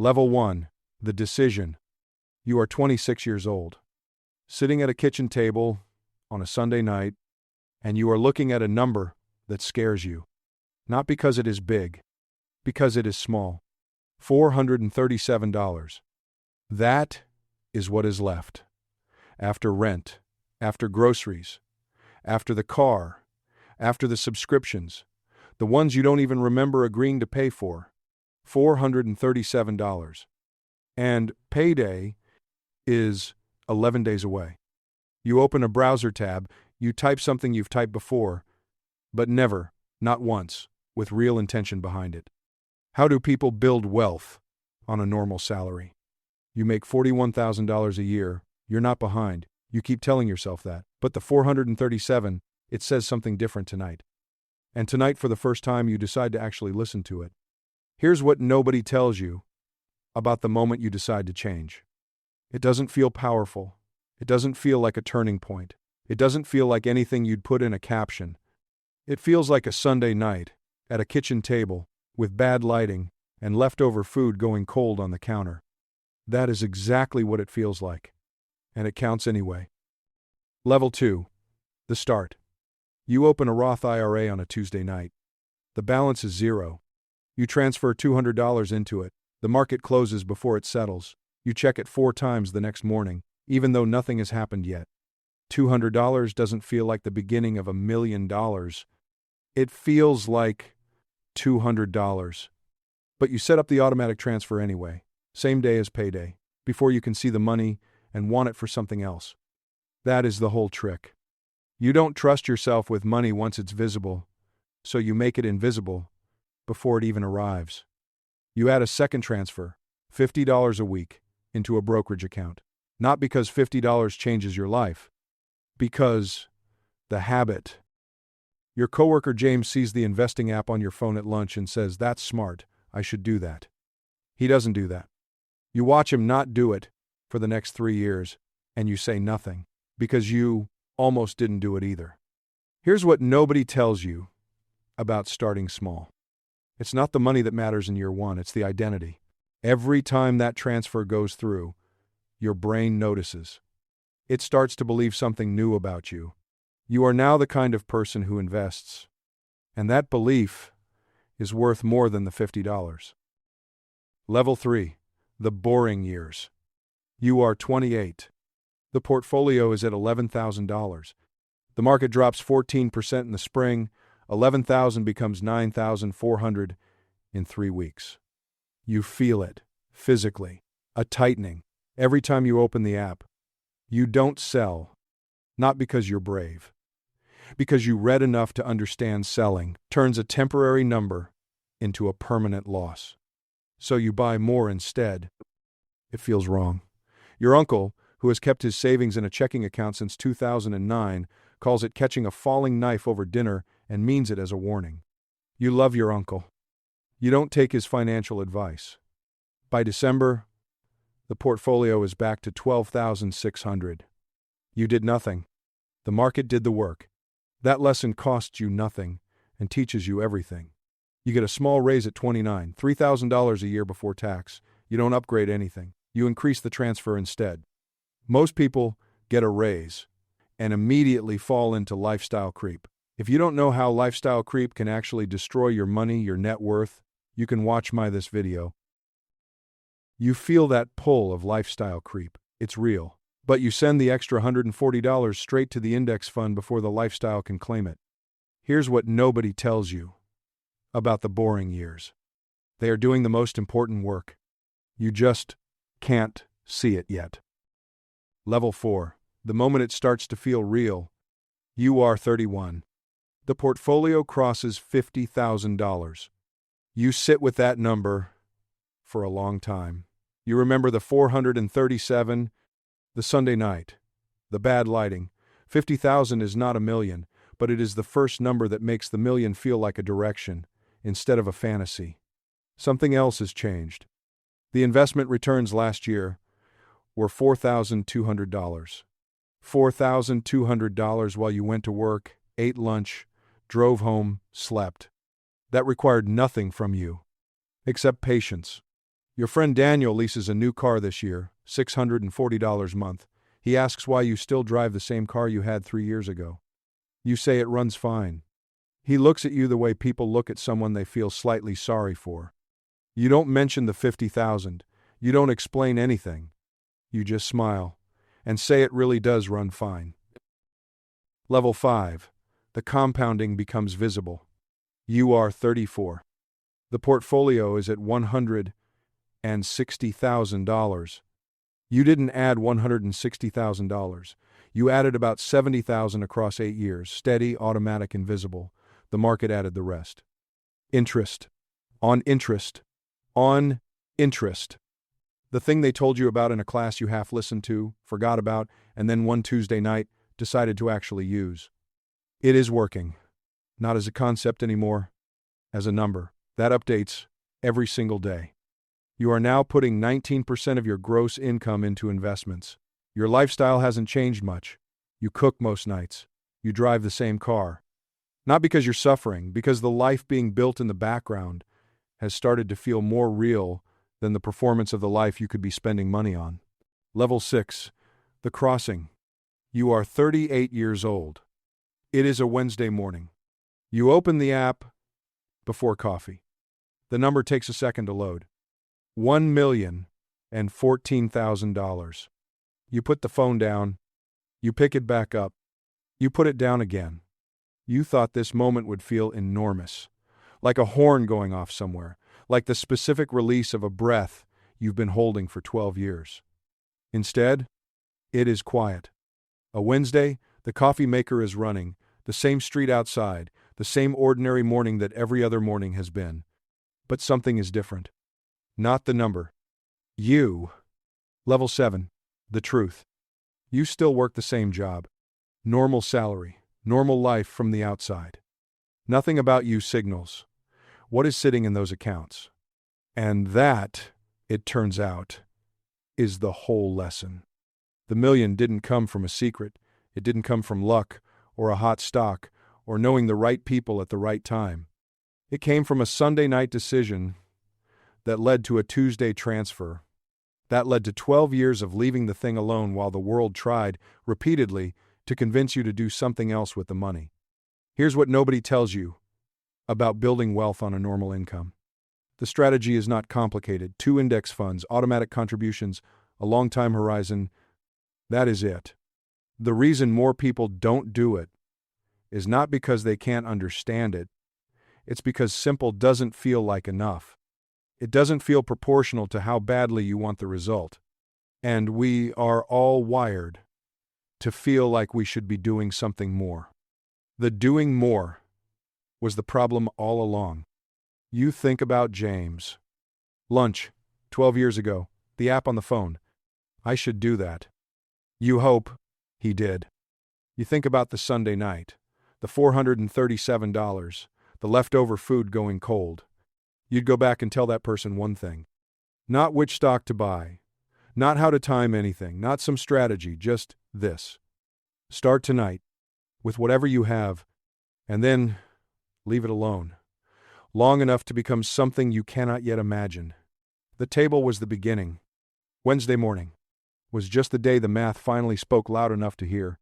Level 1. The decision. You are 26 years old, sitting at a kitchen table on a Sunday night, and you are looking at a number that scares you. Not because it is big, because it is small. $437. That is what is left. After rent, after groceries, after the car, after the subscriptions, the ones you don't even remember agreeing to pay for. $437. And payday is 11 days away. You open a browser tab, you type something you've typed before, but never, not once, with real intention behind it. How do people build wealth on a normal salary? You make $41,000 a year, you're not behind, you keep telling yourself that, but the 437, it says something different tonight. And tonight, for the first time, you decide to actually listen to it. Here's what nobody tells you about the moment you decide to change. It doesn't feel powerful. It doesn't feel like a turning point. It doesn't feel like anything you'd put in a caption. It feels like a Sunday night, at a kitchen table, with bad lighting, and leftover food going cold on the counter. That is exactly what it feels like. And it counts anyway. Level 2. The start. You open a Roth IRA on a Tuesday night. The balance is zero. You transfer $200 into it. The market closes before it settles. You check it 4 times the next morning, even though nothing has happened yet. $200 doesn't feel like the beginning of $1 million. It feels like $200. But you set up the automatic transfer anyway, same day as payday, before you can see the money and want it for something else. That is the whole trick. You don't trust yourself with money once it's visible, so you make it invisible before it even arrives. You add a second transfer, $50 a week, into a brokerage account. Not because $50 changes your life, because the habit. Your coworker James sees the investing app on your phone at lunch and says, "That's smart, I should do that." He doesn't do that. You watch him not do it for the next 3 years, and you say nothing, because you almost didn't do it either. Here's what nobody tells you about starting small. It's not the money that matters in year 1, it's the identity. Every time that transfer goes through, your brain notices. It starts to believe something new about you. You are now the kind of person who invests. And that belief is worth more than the $50. Level 3. The boring years. You are 28. The portfolio is at $11,000. The market drops 14% in the spring. $11,000 becomes $9,400 in 3 weeks. You feel it, physically, a tightening, every time you open the app. You don't sell, not because you're brave, because you read enough to understand selling turns a temporary number into a permanent loss. So you buy more instead. It feels wrong. Your uncle, who has kept his savings in a checking account since 2009, calls it catching a falling knife over dinner and means it as a warning. You love your uncle. You don't take his financial advice. By December, the portfolio is back to $12,600. You did nothing. The market did the work. That lesson costs you nothing and teaches you everything. You get a small raise at 29, $3,000 a year before tax. You don't upgrade anything. You increase the transfer instead. Most people get a raise and immediately fall into lifestyle creep. If you don't know how lifestyle creep can actually destroy your money, your net worth, you can watch this video. You feel that pull of lifestyle creep. It's real. But you send the extra $140 straight to the index fund before the lifestyle can claim it. Here's what nobody tells you about the boring years. They are doing the most important work. You just can't see it yet. Level 4. The moment it starts to feel real. You are 31. The portfolio crosses $50,000. You sit with that number for a long time. You remember the 437, the Sunday night, the bad lighting. 50,000 is not a million, but it is the first number that makes the million feel like a direction instead of a fantasy. Something else has changed. The investment returns last year were $4,200. $4,200 while you went to work, ate lunch, drove home, slept. That required nothing from you, except patience. Your friend Daniel leases a new car this year, $640 a month. He asks why you still drive the same car you had 3 years ago. You say it runs fine. He looks at you the way people look at someone they feel slightly sorry for. You don't mention the 50,000. You don't explain anything. You just smile and say it really does run fine. Level 5. The compounding becomes visible. You are 34. The portfolio is at $160,000. You didn't add $160,000. You added about $70,000 across 8 years, steady, automatic, and visible. The market added the rest. Interest. On interest. On interest. The thing they told you about in a class you half listened to, forgot about, and then one Tuesday night decided to actually use. It is working. Not as a concept anymore, as a number. That updates every single day. You are now putting 19% of your gross income into investments. Your lifestyle hasn't changed much. You cook most nights. You drive the same car. Not because you're suffering, because the life being built in the background has started to feel more real than the performance of the life you could be spending money on. Level 6. The crossing. You are 38 years old. It is a Wednesday morning. You open the app before coffee. The number takes a second to load. $1,014,000. You put the phone down. You pick it back up. You put it down again. You thought this moment would feel enormous, like a horn going off somewhere, like the specific release of a breath you've been holding for 12 years. Instead, it is quiet. A Wednesday, the coffee maker is running, the same street outside, the same ordinary morning that every other morning has been. But something is different. Not the number. You. Level 7. The truth. You still work the same job. Normal salary. Normal life from the outside. Nothing about you signals what is sitting in those accounts. And that, it turns out, is the whole lesson. The million didn't come from a secret. It didn't come from luck, or a hot stock, or knowing the right people at the right time. It came from a Sunday night decision that led to a Tuesday transfer. That led to 12 years of leaving the thing alone while the world tried, repeatedly, to convince you to do something else with the money. Here's what nobody tells you about building wealth on a normal income. The strategy is not complicated. 2 index funds, automatic contributions, a long time horizon. That is it. The reason more people don't do it is not because they can't understand it. It's because simple doesn't feel like enough. It doesn't feel proportional to how badly you want the result. And we are all wired to feel like we should be doing something more. The doing more was the problem all along. You think about James. Lunch, 12 years ago, the app on the phone. I should do that. You hope he did. You think about the Sunday night, the $437, the leftover food going cold. You'd go back and tell that person one thing. Not which stock to buy, not how to time anything, not some strategy, just this. Start tonight with whatever you have, and then leave it alone. Long enough to become something you cannot yet imagine. The table was the beginning. Wednesday morning was just the day the math finally spoke loud enough to hear.